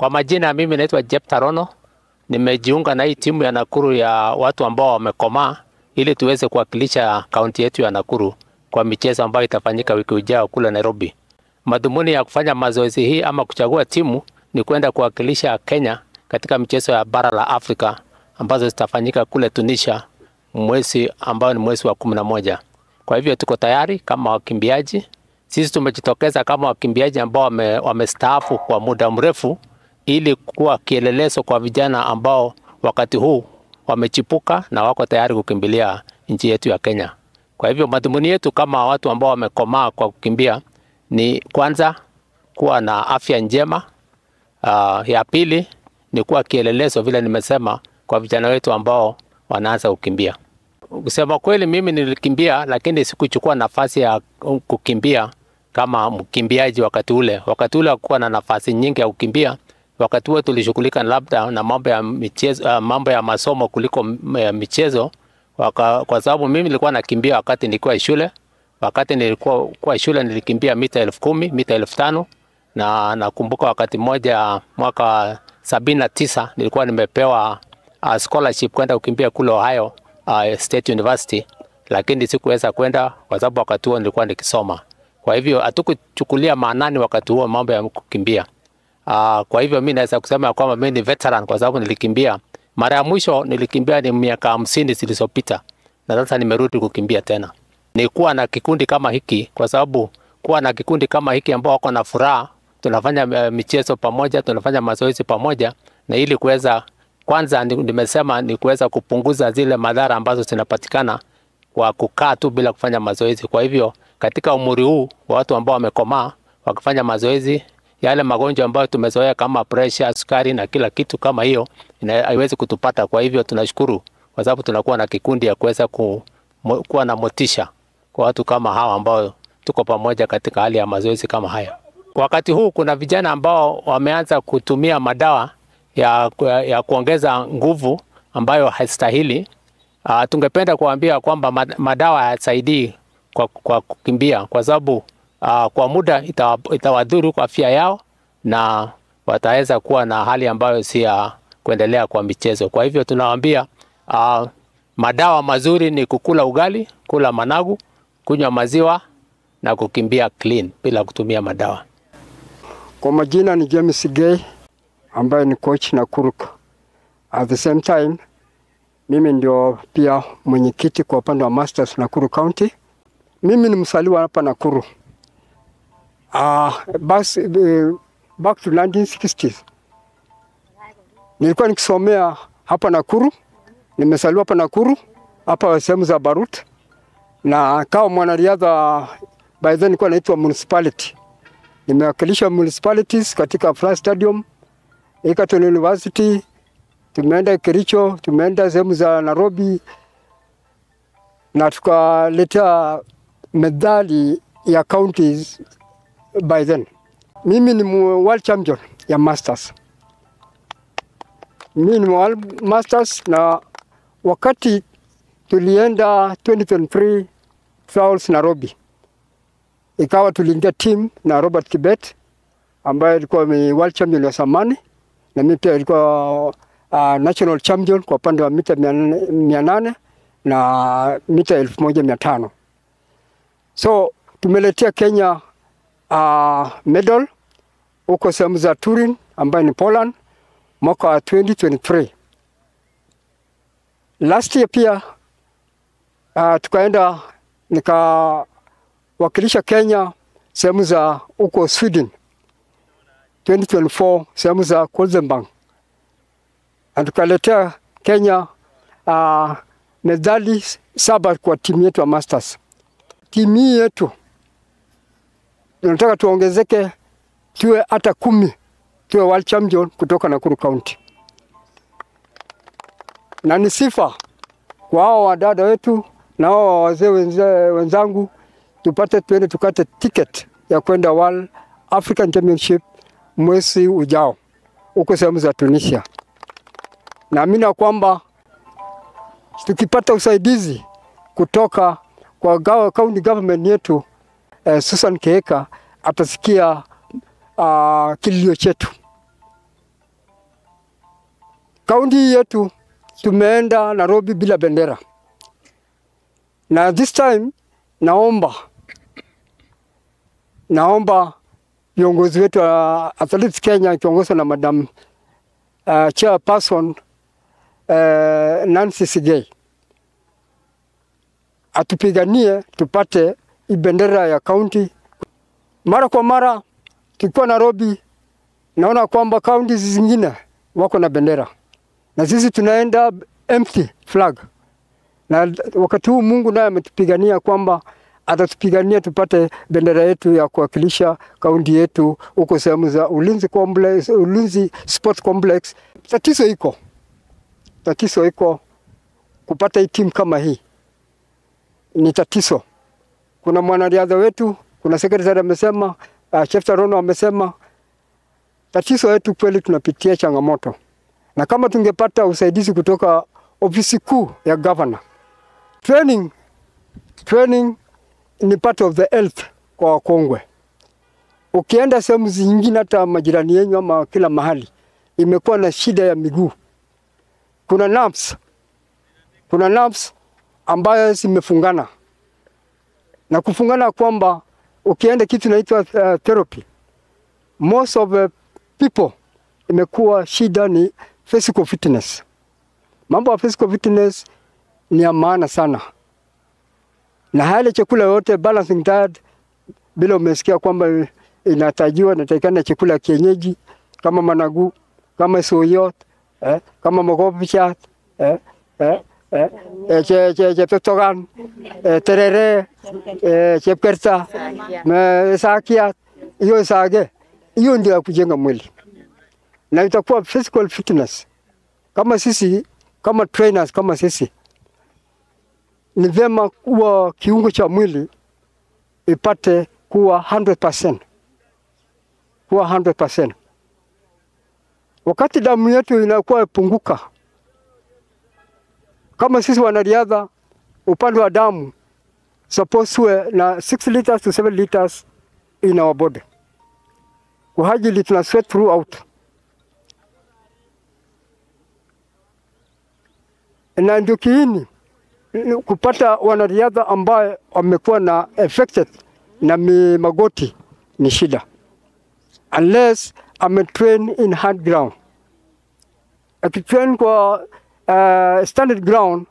Kwa majina mimi naitwa Jep Tarono. Nimejiunga na hii timu ya Nakuru ya watu ambao wamekomaa ili tuweze kuwakilisha kaunti yetu ya Nakuru kwa michezo ambayo itafanyika wiki ujao kule Nairobi. Madhumuni ya kufanya mazoezi hii ama kuchagua timu ni kwenda kuwakilisha Kenya katika michezo ya bara la Afrika ambazo zitafanyika kule Tunisia mwezi ambao ni mwezi wa 11. Kwa hivyo tuko tayari kama wakimbiaji. Sisi tumejitokeza kama wakimbiaji ambao wamestaafu kwa muda mrefu ili kuwa kielelezo kwa vijana ambao wakati huu wamechipuka na wako tayari kukimbilia nchi yetu ya Kenya. Kwa hivyo madhumuni yetu kama watu ambao wamekomaa kwa kukimbia ni kwanza kuwa na afya njema. Ya pili ni kuwa kielelezo vile nimesema kwa vijana wetu ambao wanaanza kukimbia. Kusema kweli mimi nilikimbia lakini sikuchukua nafasi ya kukimbia kama mkimbiaji wakati ule. Wakati ule hakuwa na nafasi nyingi ya kukimbia. Wakati huo tulishughulika labda na mambo ya michezo, mambo ya masomo kuliko michezo. Kwa sababu mimi nilikuwa nakimbia wakati nilikuwa shule. Wakati nilikuwa shule nilikimbia mita 10,000, mita 5,000 na nakumbuka wakati mmoja mwaka 79 nilikuwa nimepewa scholarship kwenda kukimbia kule Ohio State University, lakini sikuweza kwenda kwa sababu wakati huo nilikuwa nikisoma. Kwa hivyo hatukuchukulia maanani wakati huo mambo ya kukimbia. Kwa hivyo mimi naweza kusema kwamba mimi ni veteran kwa sababu nilikimbia. Mara ya mwisho nilikimbia ni miaka 50 zilizopita na sasa nimerudi kukimbia tena. Ni kuwa na kikundi kama hiki kwa sababu kuwa na kikundi kama hiki ambao wako na furaha, tunafanya michezo pamoja, tunafanya mazoezi pamoja, na ili kuweza kwanza nimesema ni kuweza kupunguza zile madhara ambazo zinapatikana kwa kukaa tu bila kufanya mazoezi. Kwa hivyo katika umri huu watu ambao wamekomaa wakifanya mazoezi, yale magonjwa ambayo tumezoea kama pressure, sukari na kila kitu kama hiyo haiwezi kutupata. Kwa hivyo tunashukuru kwa sababu tunakuwa na kikundi ya kuweza kuwa na motisha kwa watu kama hawa ambao tuko pamoja katika hali ya mazoezi kama haya. Wakati huu kuna vijana ambao wameanza kutumia madawa ya kuongeza nguvu ambayo haistahili. Tungependa kuambia kwamba madawa hayasaidii kwa kukimbia kwa sababu kwa muda itawadhuru kwa afya yao na wataweza kuwa na hali ambayo si ya kuendelea kwa michezo. Kwa hivyo tunawaambia madawa mazuri ni kukula ugali, kula managu, kunywa maziwa na kukimbia clean bila kutumia madawa. Kwa majina ni James Gay ambaye ni coach Nakuru. At the same time mimi ndio pia mwenyekiti kwa upande wa Masters Nakuru County. Mimi ni msaliwa hapa Nakuru. Back to 1960s. Nilikuwa nikisomea hapa Nakuru. Nimesaliwa hapa Nakuru, hapa sehemu za Barut. Na kama mwanariadha by then nilikuwa naitwa municipality. Nimewakilisha municipalities katika Fly Stadium, Egerton University, tumeenda Kericho, tumeenda sehemu za Nairobi na tukaletea medali ya counties by then. Mimi ni world champion ya Masters. Mimi ni world Masters na wakati tulienda 2023 trials Nairobi, ikawa tuliingia team na Robert Kibet ambaye alikuwa world champion wa zamani na mimi pia alikuwa national champion kwa upande wa mita 800 na mita 1500. So tumeletea Kenya medal huko sehemu za Turin ambaye ni Poland mwaka wa 2023. Last year pia tukaenda nikawakilisha Kenya sehemu za huko Sweden 2024 sehemu za Gothenburg. Tukaletea Kenya medali 7 kwa timu yetu ya Masters. Timu yetu tunataka tuongezeke tuwe hata 10, tuwe world champion kutoka Nakuru County. Na ni sifa kwa hao wadada wetu na hao wazee wenzangu tupate twende tukate ticket ya kwenda World African Championship mwezi ujao huko sehemu za Tunisia. Naamini kwamba tukipata usaidizi kutoka kwa county government yetu, Susan Keheka atasikia kilio chetu Kaunti yetu tumeenda Nairobi bila bendera. Na this time naomba viongozi wetu Athletics Kenya kiongozwa na Madam Chairperson Nancy Sigei atupiganie tupate bendera ya kaunti. Mara kwa mara tukiwa Nairobi naona kwamba kaunti zingine wako na bendera na sisi tunaenda empty flag. Na wakati huu Mungu naye ametupigania kwamba atatupigania tupate bendera yetu ya kuwakilisha kaunti yetu huko sehemu za Ulinzi Complex, Ulinzi Sport Complex. Tatizo iko kupata hii timu kama hii. Ni tatizo. Kuna mwanariadha wetu, kuna secretary amesema, Chef Tarono amesema, tatizo yetu kweli tunapitia changamoto. Na kama tungepata usaidizi kutoka ofisi kuu ya governor. Training ni part of the health kwa wakongwe. Ukienda sehemu zingine hata majirani yenu ama kila mahali, imekuwa na shida ya miguu. Kuna nerves ambayo zimefungana. Na kufungana kwamba ukienda kitu inaitwa therapy. Most of the people imekuwa shida ni physical fitness. Mambo ya physical fitness ni ya maana sana. Na hali chakula yote balancing diet, bila umesikia kwamba inatakikana chakula kienyeji kama managu, kama soyot, kama mogopichat, cheptogan, terere, chepkerta, sakiat, hiyo sage, hiyo ndio kujenga mwili. Na itakuwa physical fitness. Kama sisi, kama trainers, kama sisi, ni vyema kuwa kiungo cha mwili ipate kuwa 100%. Kuwa 100%. Wakati damu yetu inakuwa ipunguka, kama sisi wanariadha, upande wa damu suppose uwe na 6 liters to 7 liters in our body. Kwa ajili tuna sweat throughout. Na ndio kiini kupata wanariadha ambaye wamekuwa na affected na magoti ni shida. Unless train in hard ground. Akitrain kwa standard ground,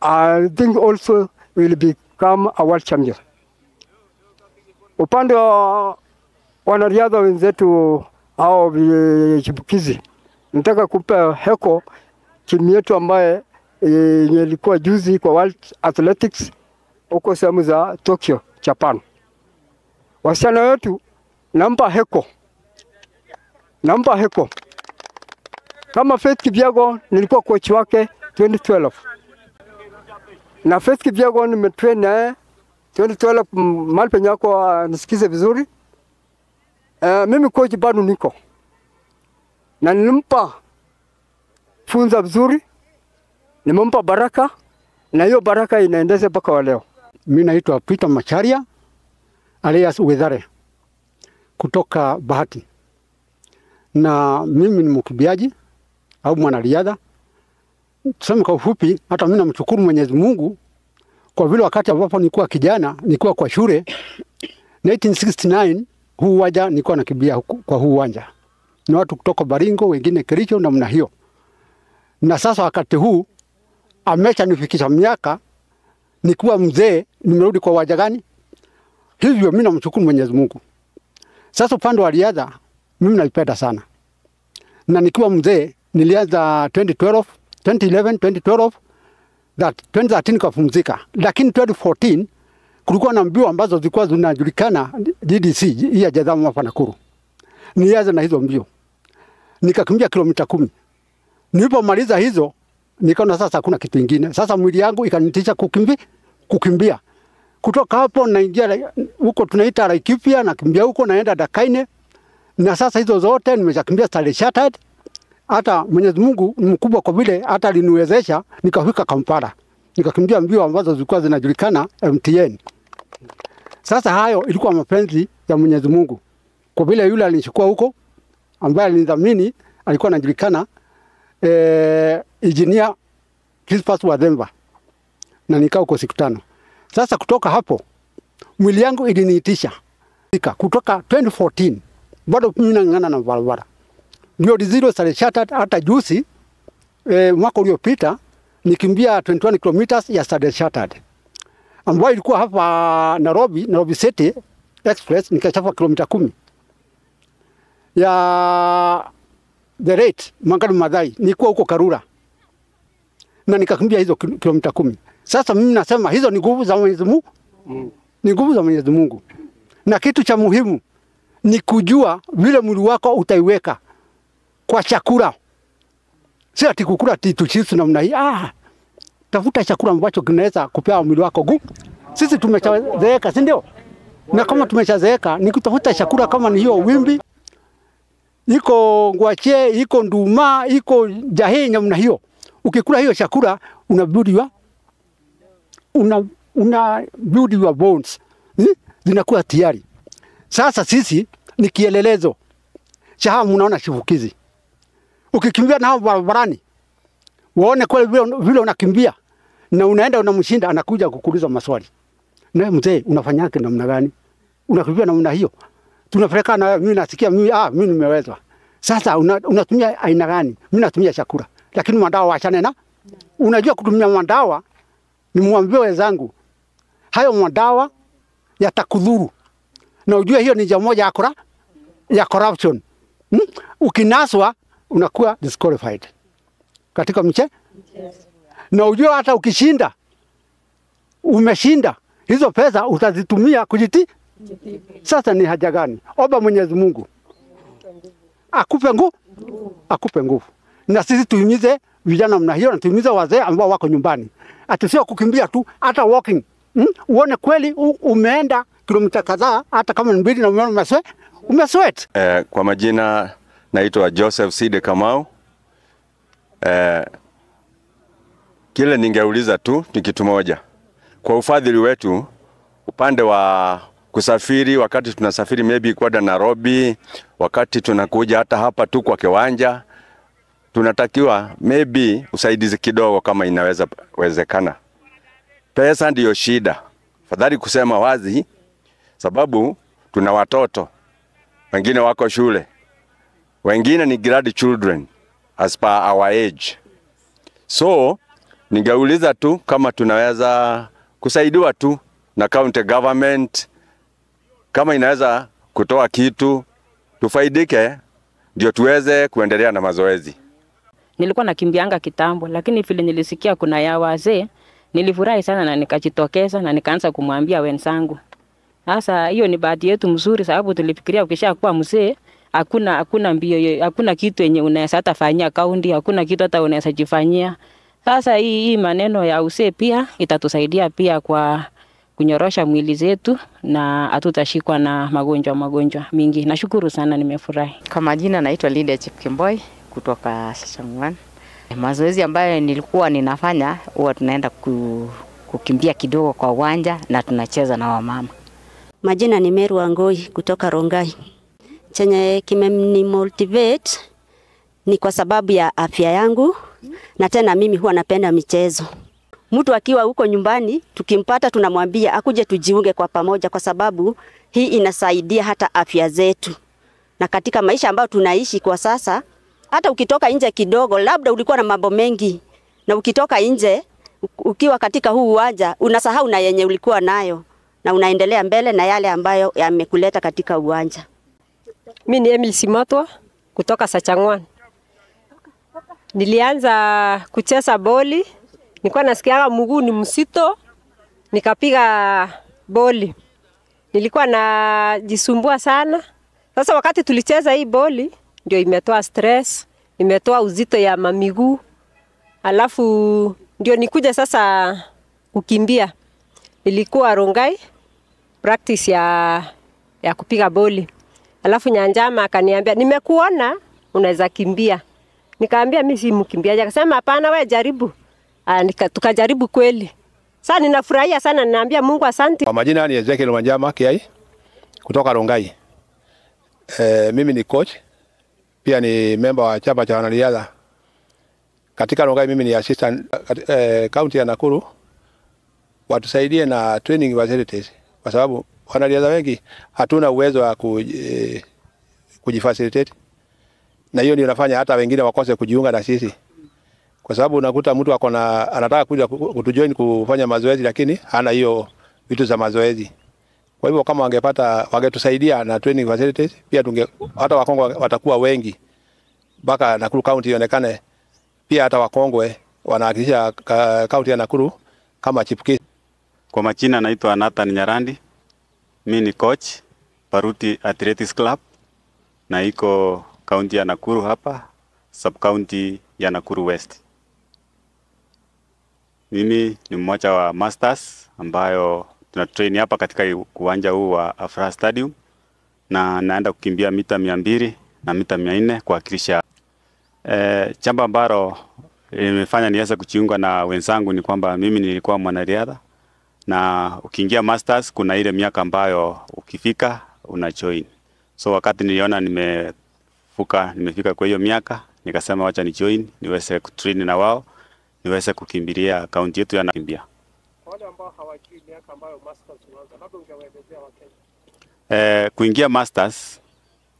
I think also will become a world champion. Upande wa wanariadha wenzetu au chipukizi, nataka kupa heko timu yetu ambaye ilikuwa juzi kwa World Athletics huko sehemu za Tokyo, Japan. Wasichana wetu nampa heko. Kama Faith Kipyegon nilikuwa coach wake 2012. Na Faith Kipyegon nimetrain naye 2012 mahali penye yako nisikize vizuri. Mimi coach bado niko. Na nilimpa funza vizuri. Nimempa baraka na hiyo baraka inaendesha mpaka wa leo. Mimi naitwa Peter Macharia alias Wedhare kutoka Bahati. Na mimi ni mkimbiaji au mwanariadha. Tuseme kwa ufupi, hata mimi namshukuru Mwenyezi Mungu kwa vile wakati ambapo nilikuwa kijana, nilikuwa kwa shule 1969, huu uwanja nilikuwa nakimbia kwa huu uwanja. Na watu kutoka Baringo, wengine Kericho na mna hiyo. Na sasa wakati huu amecha nifikisha miaka nikuwa mzee, nimerudi kwa uwanja gani? Hivyo mimi namshukuru Mwenyezi Mungu. Sasa upande wa riadha mimi naipenda sana. Na nikiwa mzee nilianza 2012 that 2013 kapumzika. Lakini 2014 kulikuwa na mbio ambazo zilikuwa zinajulikana DDC hii ya Jadhamu hapa Nakuru. Nilianza na hizo mbio. Nikakimbia kilomita 10. Nilipomaliza hizo nikaona sasa hakuna kitu kingine. Sasa mwili yangu ikanitisha kukimbia. Kutoka hapo naingia huko tunaita Laikipia, nakimbia huko naenda Dakaine. Na sasa hizo zote nimeshakimbia Starry Shattered. Hata Mwenyezi Mungu ni mkubwa kwa vile hata aliniwezesha nikafika Kampala. Nikakimbia mbio ambazo zilikuwa zinajulikana MTN. Sasa hayo ilikuwa mapenzi ya Mwenyezi Mungu. Kwa vile yule alinichukua huko ambaye alinidhamini alikuwa anajulikana engineer Crispas wa Denver na nikaa huko siku 5. Sasa kutoka hapo mwili yangu iliniitisha kutoka 2014 bado mimi nang'ang'ana na barabara. Ndio zero shattered hata juzi mwaka uliopita nikimbia 21 kilometers ya shattered. Ambayo ilikuwa hapa Nairobi City Express nikachapa kilomita 10. Ya the rate Mangadu Madai nilikuwa huko Karura. Na nikakimbia hizo kilomita 10. Sasa mimi nasema hizo ni nguvu za Mwenyezi Mungu. Ni nguvu za Mwenyezi Mungu. Na kitu cha muhimu ni kujua vile mwili wako utaiweka kwa chakula. Si ati kukula tu chips namna hii. Tafuta chakula ambacho kinaweza kupea mwili wako nguvu. Sisi tumechazeeka, si ndio? Na kama tumechazeeka ni kutafuta chakula kama ni hiyo wimbi. Iko ngwache, iko nduma, iko jahe namna hiyo. Ukikula hiyo chakula una build your bones. Zinakuwa tayari. Sasa sisi ni kielelezo cha mnaona shifukizi. Ukikimbia na hao barabarani waone kweli vile unakimbia na unaenda unamshinda, anakuja kukuuliza maswali. Na mzee unafanyaje namna gani? Unakimbia namna hiyo. Tunapeleka na mimi nasikia mimi nimewezwa. Sasa unatumia aina gani? Mimi natumia chakula. Lakini madawa waachane na. Unajua kutumia madawa, nimwambie wenzangu hayo madawa yatakudhuru. Na ujue hiyo ni jambo moja ya corruption. Ukinaswa unakuwa disqualified katika mchezo. Na ujue hata ukishinda umeshinda, hizo pesa utazitumia kujiti. Sasa ni haja gani? Omba Mwenyezi Mungu akupe nguvu. Na sisi tuhimize vijana mna hiyo, na tuhimize wazee ambao wako nyumbani. Ati sio kukimbia tu, hata walking. Uone kweli umeenda kilomita kadhaa, hata kama ni 2 na umesweat. Kwa majina naitwa Joseph Side Kamau. Kile ningeuliza tu ni kitu moja. Kwa ufadhili wetu upande wa kusafiri, wakati tunasafiri maybe kwenda Nairobi, wakati tunakuja hata hapa tu kwa kiwanja, tunatakiwa maybe usaidizi kidogo kama inaweza wezekana. Pesa ndiyo shida. Fadhali kusema wazi, sababu tuna watoto wengine wako shule, wengine ni grad children as per our age. So ningeuliza tu kama tunaweza kusaidiwa tu na county government, kama inaweza kutoa kitu tufaidike, ndio tuweze kuendelea na mazoezi. Nilikuwa nakimbianga kitambo, lakini vile nilisikia kuna ya wazee, nilifurahi sana na nikajitokeza na nikaanza kumwambia wenzangu. Sasa hiyo ni bahati yetu mzuri, sababu tulifikiria ukishakuwa mzee hakuna mbio, hakuna kitu yenye unaweza hata fanyia kaunti, hakuna kitu hata unaweza jifanyia. Sasa hii maneno ya uzee pia itatusaidia pia kwa kunyorosha mwili zetu na hatutashikwa na magonjwa mingi. Nashukuru sana, nimefurahi. Kwa majina naitwa Lydia Chepkemboi kutoka Sachangwan. Mazoezi ambayo nilikuwa ninafanya huwa tunaenda kukimbia kidogo kwa uwanja na tunacheza na wamama. Majina ni Meru Wangoi kutoka Rongai. Chenye kimeni motivate ni kwa sababu ya afya yangu, na tena mimi huwa napenda michezo. Mtu akiwa huko nyumbani tukimpata tunamwambia akuje tujiunge kwa pamoja, kwa sababu hii inasaidia hata afya zetu. Na katika maisha ambayo tunaishi kwa sasa, hata ukitoka nje kidogo, labda ulikuwa na mambo mengi, na ukitoka nje ukiwa katika huu uwanja unasahau na yenye ulikuwa nayo na unaendelea mbele na yale ambayo yamekuleta katika uwanja. Mimi ni Emily Simotwa kutoka Sachangwan. Nilianza kucheza boli, nilikuwa nasikia mguu ni msito, nikapiga boli. Nilikuwa najisumbua sana. Sasa wakati tulicheza hii boli ndio imetoa stress, imetoa uzito ya miguu. Alafu ndio nikuja sasa kukimbia. Nilikuwa Rongai practice ya kupiga boli. Alafu Nyanjama akaniambia, nimekuona unaweza kimbia. Nikaambia mimi si mkimbiaji. Akasema hapana, wewe jaribu. Tukajaribu kweli. Sasa ninafurahia sana, ninaambia Mungu asante. Kwa majina ni Ezekiel Wanjama Kiai kutoka Rongai. Mimi ni coach, pia ni member wa chama cha wanariadha katika Rongai mimi ni assistant county ya Nakuru, watusaidie na training facilities, kwa sababu wanariadha wengi hatuna uwezo wa kujifacilitate, na hiyo ndio inafanya hata wengine wakose kujiunga na sisi, kwa sababu unakuta mtu anataka kuja kutujoin kufanya mazoezi lakini hana hiyo vitu za mazoezi. Kwa hivyo kama wangetusaidia na training facilities, pia hata wakongwe watakuwa wengi mpaka Nakuru County ionekane pia hata wakongwe wanawakilisha kaunti ya Nakuru kama chipukizi. Kwa majina naitwa Nathan Nyarandi. Mimi ni coach Baruti Athletics Club na iko kaunti ya Nakuru hapa, sub county ya Nakuru West. Mimi ni mmoja wa masters ambayo tuna train hapa katika uwanja huu wa Afraha Stadium, na naenda kukimbia mita 200 na mita 400 kuwakilisha. Jambo ambalo limefanya niweze kujiunga na wenzangu ni kwamba mimi nilikuwa mwanariadha, na ukiingia masters kuna ile miaka ambayo ukifika una join. So wakati niliona nimefika kwa hiyo miaka, nikasema wacha ni join niweze kutrain na wao, niweze kukimbilia kaunti yetu ya Nakimbia. Wale ambao hawajui miaka ambayo masters unaanza, labda ungewaelezea Wakenya. Kuingia masters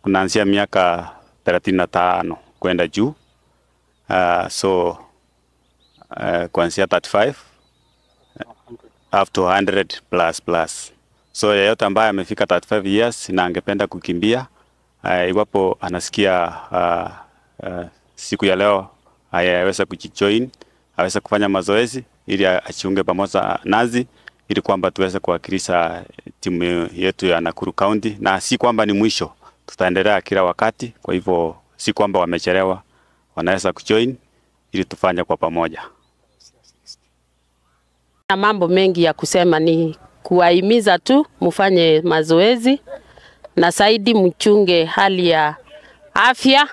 kunaanzia miaka 35 kwenda juu. Kuanzia 35 up to 100 plus. So yeyote ambaye amefika 35 years na angependa kukimbia, iwapo anasikia siku ya leo aweze kujijoin, aweze kufanya mazoezi ili achiunge pamoja nazi, ili kwamba tuweze kuwakilisha timu yetu ya Nakuru County, na si kwamba ni mwisho, tutaendelea kila wakati. Kwa hivyo si kwamba wamechelewa, wanaweza kujoin ili tufanye kwa pamoja. Na mambo mengi ya kusema, ni kuwahimiza tu mfanye mazoezi na zaidi mchunge hali ya afya,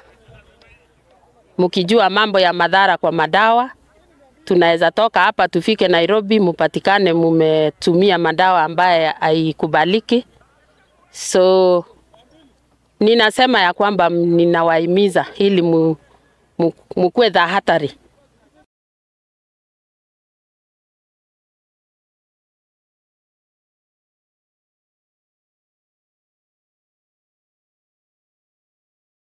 mkijua mambo ya madhara kwa madawa. Tunaweza toka hapa tufike Nairobi mupatikane mumetumia madawa ambaye haikubaliki. So ninasema ya kwamba ninawahimiza ili mkuwe tahadhari